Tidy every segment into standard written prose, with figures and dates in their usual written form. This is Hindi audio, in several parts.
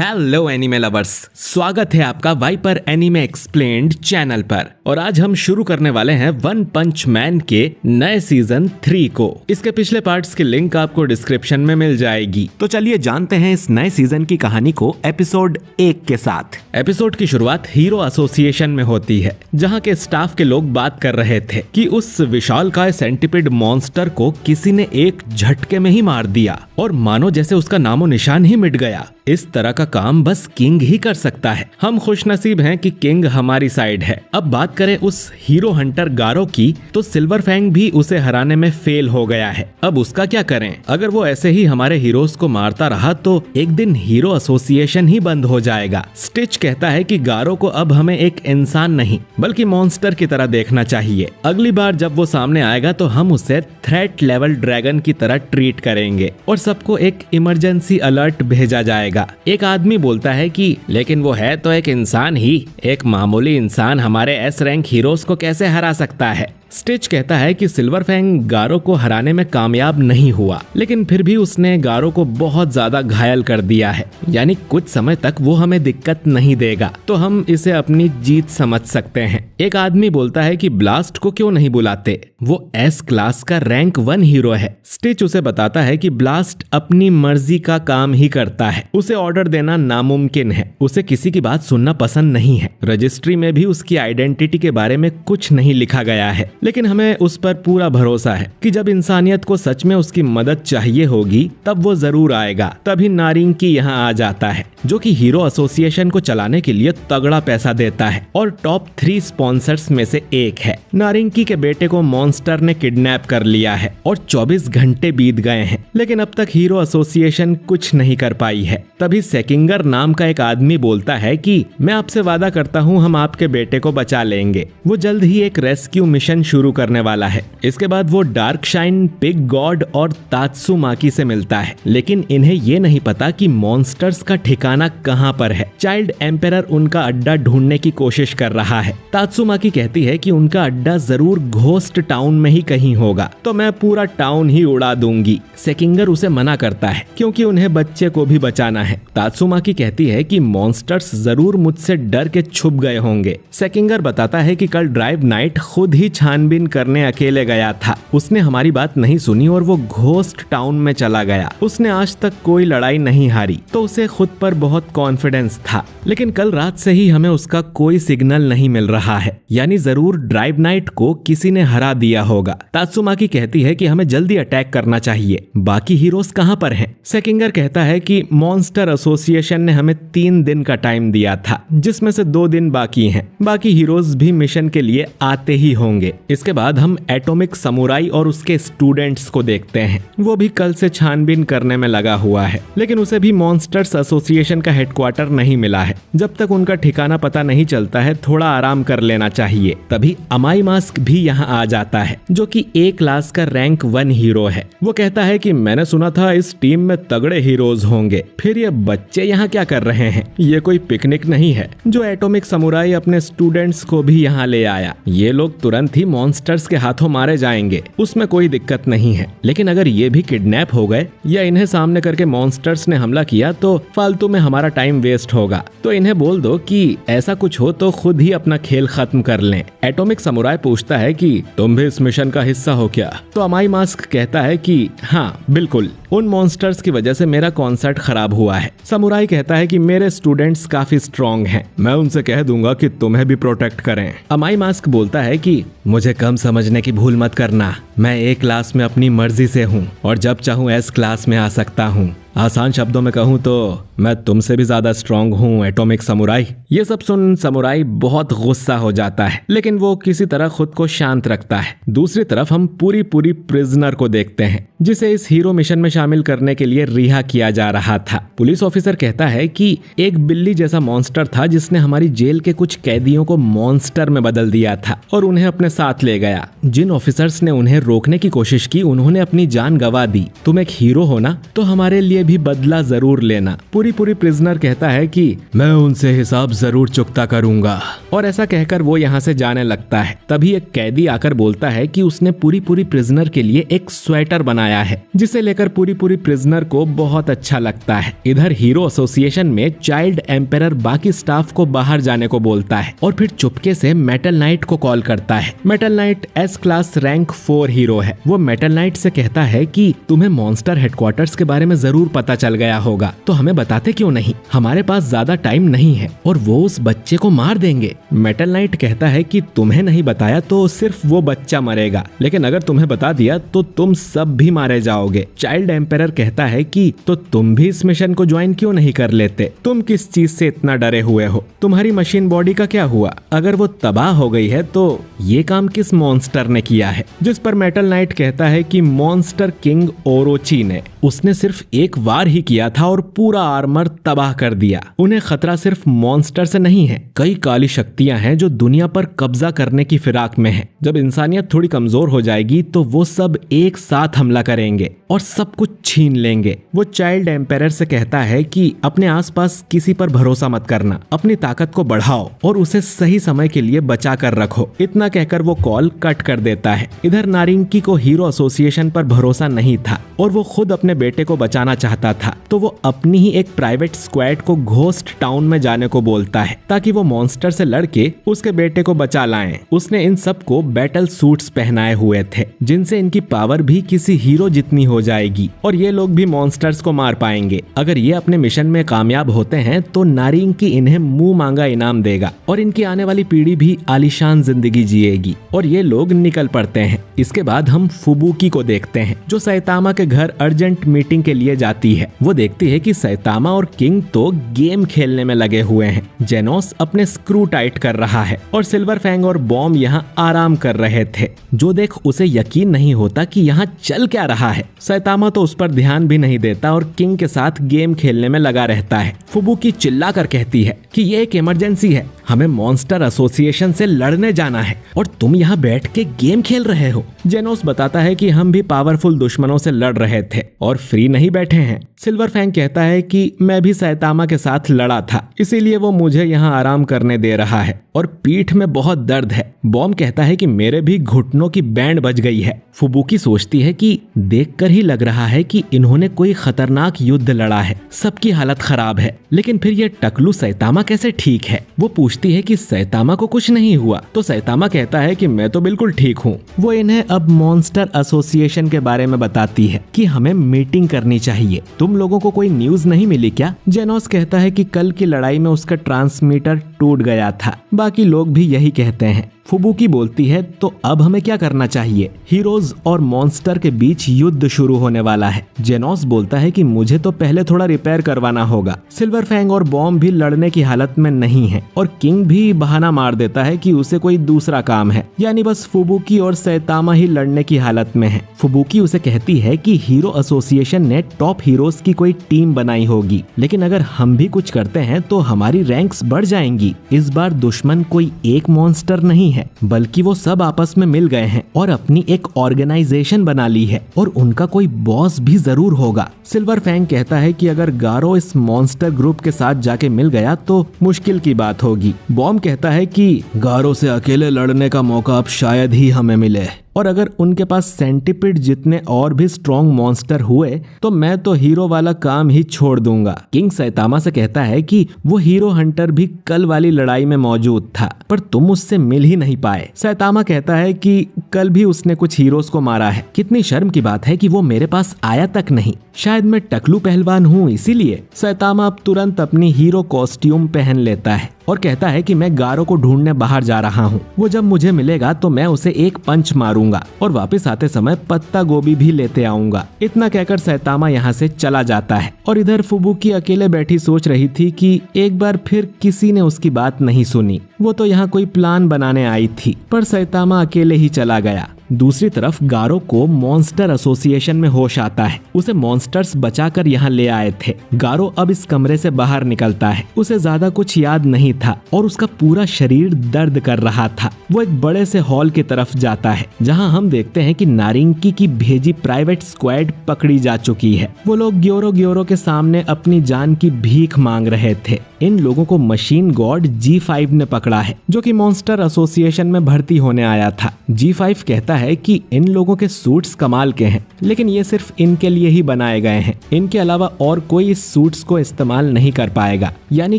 हेलो एनिमे लवर्स, स्वागत है आपका वाइपर एनिमे एक्सप्लेन्ड चैनल पर। और आज हम शुरू करने वाले हैं वन पंच मैन के नए सीजन 3 को। इसके पिछले पार्ट्स की लिंक आपको डिस्क्रिप्शन में मिल जाएगी। तो चलिए जानते हैं इस नए सीजन की कहानी को एपिसोड 1 के साथ। एपिसोड की शुरुआत हीरो एसोसिएशन में होती है, जहाँ के स्टाफ के लोग बात कर रहे थे कि उस विशालकाय सेंटिपिड मॉन्स्टर को किसी ने एक झटके में ही मार दिया और मानो जैसे उसका नामो निशान ही मिट गया। इस तरह का काम बस किंग ही कर सकता है। हम खुशनसीब हैं कि किंग हमारी साइड है। अब बात करें उस हीरो हंटर गारो की, तो सिल्वर फैंग भी उसे हराने में फेल हो गया है। अब उसका क्या करें? अगर वो ऐसे ही हमारे हीरोज को मारता रहा तो एक दिन हीरो एसोसिएशन ही बंद हो जाएगा। स्टिच कहता है कि गारो को अब हमें एक इंसान नहीं बल्कि मॉन्स्टर की तरह देखना चाहिए। अगली बार जब वो सामने आएगा तो हम उसे थ्रेट लेवल ड्रैगन की तरह ट्रीट करेंगे और सबको एक इमरजेंसी अलर्ट भेजा जाएगा। एक आदमी बोलता है कि लेकिन वो है तो एक इंसान ही, एक मामूली इंसान हमारे एस रैंक हीरोज को कैसे हरा सकता है? स्टिच कहता है कि सिल्वर फैंग गारो को हराने में कामयाब नहीं हुआ, लेकिन फिर भी उसने गारो को बहुत ज्यादा घायल कर दिया है, यानी कुछ समय तक वो हमें दिक्कत नहीं देगा, तो हम इसे अपनी जीत समझ सकते हैं। एक आदमी बोलता है कि ब्लास्ट को क्यों नहीं बुलाते, वो एस क्लास का रैंक 1 हीरो है। स्टिच उसे बताता है कि ब्लास्ट अपनी मर्जी का काम ही करता है, उसे ऑर्डर देना नामुमकिन है, उसे किसी की बात सुनना पसंद नहीं है। रजिस्ट्री में भी उसकी आइडेंटिटी के बारे में कुछ नहीं लिखा गया है, लेकिन हमें उस पर पूरा भरोसा है कि जब इंसानियत को सच में उसकी मदद चाहिए होगी तब वो जरूर आएगा। तभी नारिंकी यहाँ आ जाता है, जो कि हीरो एसोसिएशन को चलाने के लिए तगड़ा पैसा देता है और टॉप 3 स्पॉन्सर्स में से एक है। नारिंकी के बेटे को मॉन्स्टर ने किडनैप कर लिया है और 24 घंटे बीत गए हैं, लेकिन अब तक हीरो एसोसिएशन कुछ नहीं कर पाई है। तभी सेकिंगर नाम का एक आदमी बोलता है कि मैं आपसे वादा करता हूँ हम आपके बेटे को बचा लेंगे। वो जल्द ही एक रेस्क्यू मिशन शुरू करने वाला है। इसके बाद वो डार्क शाइन, पिग गॉड और तात्सुमाकी से मिलता है, लेकिन इन्हें ये नहीं पता कि मॉन्स्टर्स का ठिकाना कहाँ पर है। चाइल्ड एम्पेरर उनका अड्डा ढूंढने की कोशिश कर रहा है। तात्सुमाकी कहती है कि उनका अड्डा जरूर घोस्ट टाउन में ही कहीं होगा, तो मैं पूरा टाउन ही उड़ा दूंगी। सेकिंगर उसे मना करता है क्योंकि उन्हें बच्चे को भी बचाना है। तात्सुमाकी कहती है कि मॉन्स्टर्स जरूर मुझसे डर के छुप गए होंगे। सेकिंगर बताता है कि कल ड्राइव नाइट खुद ही छानबीन करने अकेले गया था। उसने हमारी बात नहीं सुनी और वो घोस्ट टाउन में चला गया। उसने आज तक कोई लड़ाई नहीं हारी, तो उसे खुद पर बहुत कॉन्फिडेंस था, लेकिन कल रात से ही हमें उसका कोई सिग्नल नहीं मिल रहा है, यानी जरूर ड्राइव नाइट को किसी ने हरा दिया होगा। तात्सुमाकी कहती है कि हमें जल्दी अटैक करना चाहिए। बाकी हीरोज कहाँ पर हैं? सेकिंगर कहता है कि मॉन्स्टर एसोसिएशन ने हमें 3 दिन का टाइम दिया था, जिसमें से 2 दिन बाकी हैं। बाकी हीरोज भी मिशन के लिए आते ही होंगे। इसके बाद हम एटॉमिक समुराई और उसके स्टूडेंट्स को देखते हैं। वो भी कल से छानबीन करने में लगा हुआ है, लेकिन उसे भी मॉन्स्टर्स एसोसिएशन का हेडक्वार्टर नहीं मिला है। जब तक उनका ठिकाना पता नहीं चलता है, थोड़ा आराम कर लेना चाहिए। तभी अमाई मास्क भी यहाँ आ जाता है, जो कि ए क्लास का रैंक 1 हीरो है। वो कहता है कि मैंने सुना था इस टीम में तगड़े हीरोज होंगे, फिर ये बच्चे यहाँ क्या कर रहे हैं? ये कोई पिकनिक नहीं है जो एटॉमिक समुराई अपने स्टूडेंट्स को भी यहाँ ले आया। ये लोग तुरंत ही मॉन्स्टर्स के हाथों मारे जाएंगे, उसमें कोई दिक्कत नहीं है। लेकिन अगर ये भी किडनैप हो गए या इन्हें सामने करके मॉन्स्टर्स ने हमला किया तो फालतू में हमारा टाइम वेस्ट होगा। तो इन्हें बोल दो कि ऐसा कुछ हो तो खुद ही अपना खेल खत्म कर लें। एटॉमिक समुराई पूछता है कि तुम भी इस मिशन का हिस्सा हो क्या? तो अमाई मास्क कहता है कि हाँ बिल्कुल, उन मॉन्स्टर्स की वजह से मेरा कॉन्सर्ट खराब हुआ है। समुराई कहता है कि मेरे स्टूडेंट्स काफी स्ट्रॉन्ग हैं, मैं उनसे कह दूंगा कि तुम्हें भी प्रोटेक्ट करें। अमाई मास्क बोलता है कि मुझे कम समझने की भूल मत करना, मैं ए क्लास में अपनी मर्जी से हूँ और जब चाहूँ एस क्लास में आ सकता हूँ। आसान शब्दों में कहूँ तो मैं तुमसे भी ज्यादा स्ट्रांग हूँ एटॉमिक समुराई। ये सब सुन समुराई बहुत गुस्सा हो जाता है, लेकिन वो किसी तरह खुद को शांत रखता है। दूसरी तरफ हम पूरी प्रिजनर को देखते हैं, जिसे इस हीरो मिशन में शामिल करने के लिए रिहा किया जा रहा था। पुलिस ऑफिसर कहता है कि एक बिल्ली जैसा मॉन्स्टर था जिसने हमारी जेल के कुछ कैदियों को मॉन्स्टर में बदल दिया था और उन्हें अपने साथ ले गया। जिन ऑफिसर्स ने उन्हें रोकने की कोशिश की उन्होंने अपनी जान गंवा दी। तुम एक हीरो हो ना, तो हमारे लिए लिए भी बदला जरूर लेना। पूरी प्रिजनर कहता है कि मैं उनसे हिसाब जरूर चुकता करूंगा, और ऐसा कहकर वो यहाँ से जाने लगता है। तभी एक कैदी आकर बोलता है कि उसने पूरी प्रिजनर के लिए एक स्वेटर बनाया है, जिसे लेकर पूरी प्रिजनर को बहुत अच्छा लगता है। इधर हीरो एसोसिएशन में चाइल्ड एम्पेरर बाकी स्टाफ को बाहर जाने को बोलता है और फिर चुपके से मेटल नाइट को कॉल करता है। Metal night S class rank 4 hero है। वो मेटल नाइट से कहता है कि तुम्हें मॉन्स्टर हेडक्वार्टर्स के बारे में जरूर पता चल गया होगा, तो हमें बताते क्यों नहीं? हमारे पास ज्यादा टाइम नहीं है और वो उस बच्चे को मार देंगे। मेटल नाइट कहता है कि तुम्हें नहीं बताया तो सिर्फ वो बच्चा मरेगा, लेकिन अगर तुम्हें बता दिया तो तुम सब भी मारे जाओगे। चाइल्ड एम्पेरर कहता है कि तो तुम भी इस मिशन को ज्वाइन क्यों नहीं कर लेते? तुम किस चीज से इतना डरे हुए हो? तुम्हारी मशीन बॉडी का क्या हुआ? अगर वो तबाह हो गई है तो ये काम किस मॉन्स्टर ने किया है? जिस पर मेटल नाइट कहता है कि मॉन्स्टर किंग ओरोची ने। उसने सिर्फ एक बार ही किया था और पूरा आर्मर तबाह कर दिया। उन्हें खतरा सिर्फ मॉन्स्टर से नहीं है, कई काली शक्तियां हैं जो दुनिया पर कब्जा करने की फिराक में हैं। जब इंसानियत थोड़ी कमजोर हो जाएगी तो वो सब एक साथ हमला करेंगे और सब कुछ छीन लेंगे। वो चाइल्ड एम्पेरर से कहता है कि अपने आसपास किसी पर भरोसा मत करना, अपनी ताकत को बढ़ाओ और उसे सही समय के लिए बचा कर रखो। इतना कहकर वो कॉल कट कर देता है। इधर नारिंकी को हीरो एसोसिएशन पर भरोसा नहीं था और वो खुद अपने बेटे को बचाना चाहता था, तो वो अपनी ही एक प्राइवेट स्क्वाड को घोस्ट टाउन में जाने को बोलता है ताकि वो मॉन्स्टर से लड़के उसके बेटे को बचा लाएं। उसने इन सबको बैटल सूट्स पहनाए हुए थे, जिनसे इनकी पावर भी किसी हीरो जितनी हो जाएगी और ये लोग भी मॉन्स्टर्स को मार पाएंगे। अगर ये अपने मिशन में कामयाब होते हैं तो नारिंकी इन्हें मुंह मांगा इनाम देगा और इनकी आने वाली पीढ़ी भी आलीशान जिंदगी जिएगी। और ये लोग निकल पड़ते हैं। इसके बाद हम फुबुकी को देखते हैं, जो सैतामा के घर अर्जेंट मीटिंग के लिए जाती है। वो देखती है कि सैतामा और किंग तो गेम खेलने में लगे हुए हैं। जेनोस अपने स्क्रू टाइट कर रहा है और सिल्वर फैंग और बॉम्ब यहाँ आराम कर रहे थे, जो देख उसे यकीन नहीं होता कि यहाँ चल क्या रहा है। सैतामा तो उस पर ध्यान भी नहीं देता और किंग के साथ गेम खेलने में लगा रहता है। फुबुकी चिल्ला कर कहती है कि ये एक इमरजेंसी है, हमें मॉन्स्टर एसोसिएशन से लड़ने जाना है और तुम यहाँ बैठ के गेम खेल रहे हो। जेनोस बताता है कि हम भी पावरफुल दुश्मनों से लड़ रहे थे और फ्री नहीं बैठे हैं। सिल्वर फैंग कहता है कि मैं भी सैतामा के साथ लड़ा था, इसीलिए वो मुझे यहाँ आराम करने दे रहा है और पीठ में बहुत दर्द है। बॉम्ब कहता है कि मेरे भी घुटनों की बैंड बज गई है। फुबुकी सोचती है कि देखकर ही लग रहा है कि इन्होंने कोई खतरनाक युद्ध लड़ा है, सबकी हालत खराब है। लेकिन फिर ये टकलू सैतामा कैसे ठीक है? वो पूछती है कि सैतामा को कुछ नहीं हुआ, तो सैतामा कहता है कि मैं तो बिल्कुल ठीक हूँ। वो इन्हें अब मॉन्स्टर एसोसिएशन के बारे में बताती है कि हमें मीटिंग करनी चाहिए। तुम लोगों को कोई न्यूज नहीं मिली क्या? जेनोस कहता है कि कल की लड़ाई में उसका ट्रांसमीटर टूट गया था। बाकी लोग भी यही कहते हैं। फुबुकी बोलती है तो अब हमें क्या करना चाहिए? हीरोज और मॉन्स्टर के बीच युद्ध शुरू होने वाला है। जेनोस बोलता है कि मुझे तो पहले थोड़ा रिपेयर करवाना होगा। सिल्वर फैंग और बॉम्ब भी लड़ने की हालत में नहीं है और किंग भी बहाना मार देता है कि उसे कोई दूसरा काम है, यानी बस फुबुकी और सैतामा ही लड़ने की हालत में है। फुबुकी उसे कहती है कि हीरो एसोसिएशन ने टॉप हीरोज की कोई टीम बनाई होगी, लेकिन अगर हम भी कुछ करते हैं तो हमारी रैंक्स बढ़ जाएंगी। इस बार दुश्मन कोई एक मॉन्स्टर नहीं है, बल्कि वो सब आपस में मिल गए हैं और अपनी एक ऑर्गेनाइजेशन बना ली है और उनका कोई बॉस भी जरूर होगा। सिल्वर फैंग कहता है कि अगर गारो इस मॉन्स्टर ग्रुप के साथ जाके मिल गया तो मुश्किल की बात होगी। बॉम्ब कहता है कि गारो से अकेले लड़ने का मौका अब शायद ही हमें मिले और अगर उनके पास सेंटिपिड जितने और भी स्ट्रॉन्ग मॉन्स्टर हुए तो मैं तो हीरो वाला काम ही छोड़ दूंगा। किंग सैतामा से कहता है कि वो हीरो हंटर भी कल वाली लड़ाई में मौजूद था, पर तुम उससे मिल ही नहीं पाए। सैतामा कहता है कि कल भी उसने कुछ हीरोज को मारा है। कितनी शर्म की बात है कि वो मेरे पास आया तक नहीं। शायद मैं टकलू पहलवान हूँ इसीलिए। सैतामा अब तुरंत अपनी हीरो कॉस्ट्यूम पहन लेता है और कहता है कि मैं गारो को ढूंढने बाहर जा रहा हूँ। वो जब मुझे मिलेगा तो मैं उसे एक पंच मारूंगा और वापस आते समय पत्ता गोभी भी लेते आऊंगा। इतना कहकर सैतामा यहाँ से चला जाता है और इधर फुबुकी अकेले बैठी सोच रही थी कि एक बार फिर किसी ने उसकी बात नहीं सुनी। वो तो यहाँ कोई प्लान बनाने आई थी, पर सैतामा अकेले ही चला गया। दूसरी तरफ गारो को मॉन्स्टर एसोसिएशन में होश आता है। उसे मॉन्स्टर्स बचाकर यहाँ ले आए थे। गारो अब इस कमरे से बाहर निकलता है। उसे ज्यादा कुछ याद नहीं था और उसका पूरा शरीर दर्द कर रहा था। वो एक बड़े से हॉल की तरफ जाता है जहाँ हम देखते हैं कि नारिंकी की भेजी प्राइवेट स्क्वाड पकड़ी जा चुकी है। वो लोग ग्योरो के सामने अपनी जान की भीख मांग रहे थे। इन लोगों को मशीन गॉड G5 ने पकड़ा है, जो कि मॉन्स्टर एसोसिएशन में भर्ती होने आया था। G5 कहता है कि इन लोगों के सूट्स कमाल के हैं, लेकिन ये सिर्फ इनके लिए ही बनाए गए हैं। इनके अलावा और कोई इस सूट्स को इस्तेमाल नहीं कर पाएगा, यानी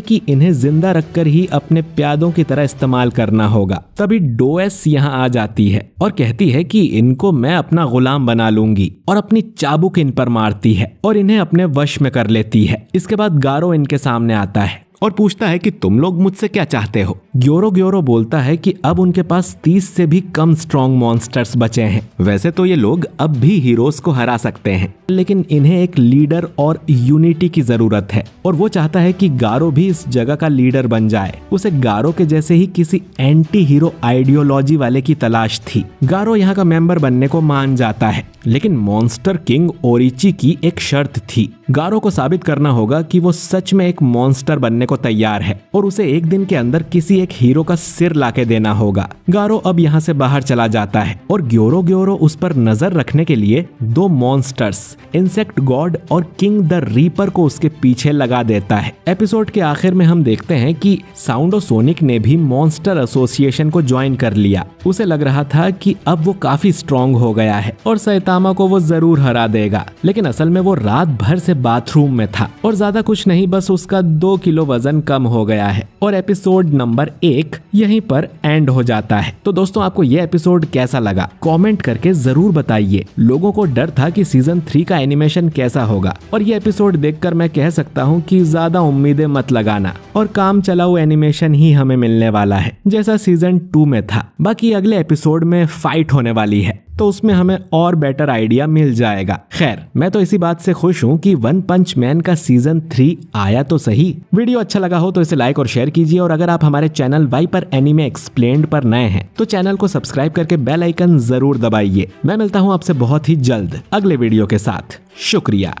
कि इन्हें जिंदा रखकर ही अपने प्यादों की तरह इस्तेमाल करना होगा। तभी डोएस यहाँ आ जाती है और कहती है कि इनको मैं अपना गुलाम बना लूंगी, और अपनी चाबुक इन पर मारती है और इन्हें अपने वश में कर लेती है। इसके बाद गारो इनके सामने आता है और पूछता है कि तुम लोग मुझसे क्या चाहते हो। ग्योरो बोलता है कि अब उनके पास 30 से भी कम स्ट्रॉन्ग मॉन्स्टर्स बचे हैं। वैसे तो ये लोग अब भी हीरोज को हरा सकते हैं, लेकिन इन्हें एक लीडर और यूनिटी की जरूरत है, और वो चाहता है कि गारो भी इस जगह का लीडर बन जाए। उसे गारो के जैसे ही किसी एंटी हीरो आइडियोलॉजी वाले की तलाश थी। गारो यहाँ का मेंबर बनने को मान जाता है, लेकिन मॉन्स्टर किंग ओरिची की एक शर्त थी। गारो को साबित करना होगा कि वो सच में एक मॉन्स्टर बनने को तैयार है, और उसे एक दिन के अंदर किसी एक हीरो का सिर लाके देना होगा। गारो अब यहाँ से बाहर चला जाता है और ग्योरो उस पर नजर रखने के लिए 2 मॉन्स्टर्स, इंसेक्ट गॉड और किंग द रीपर को उसके पीछे लगा देता है। एपिसोड के आखिर में हम देखते हैं कि साउंडोसोनिक ने भी मॉन्स्टर एसोसिएशन को ज्वाइन कर लिया। उसे लग रहा था कि अब वो काफी स्ट्रॉन्ग हो गया है और सैतामा को वो जरूर हरा देगा, लेकिन असल में वो रात भर से बाथरूम में था और ज्यादा कुछ नहीं, बस उसका 2 किलो वजन कम हो गया है। और एपिसोड नंबर 1 यहीं पर एंड हो जाता है। तो दोस्तों, आपको ये एपिसोड कैसा लगा कमेंट करके जरूर बताइए। लोगों को डर था कि सीजन 3 का एनिमेशन कैसा होगा, और ये एपिसोड देखकर मैं कह सकता हूँ कि ज्यादा उम्मीदें मत लगाना, और काम चलाऊ एनिमेशन ही हमें मिलने वाला है जैसा सीजन 2 में था। बाकी अगले एपिसोड में फाइट होने वाली है, तो उसमें हमें और बेटर आइडिया मिल जाएगा। खैर, मैं तो इसी बात से खुश हूँ कि वन पंच मैन का सीजन 3 आया तो सही। वीडियो अच्छा लगा हो तो इसे लाइक और शेयर कीजिए, और अगर आप हमारे चैनल वाइपर एनीमे एक्सप्लेन्ड पर नए हैं तो चैनल को सब्सक्राइब करके बेल आइकन जरूर दबाइए। मैं मिलता हूँ आपसे बहुत ही जल्द अगले वीडियो के साथ। शुक्रिया।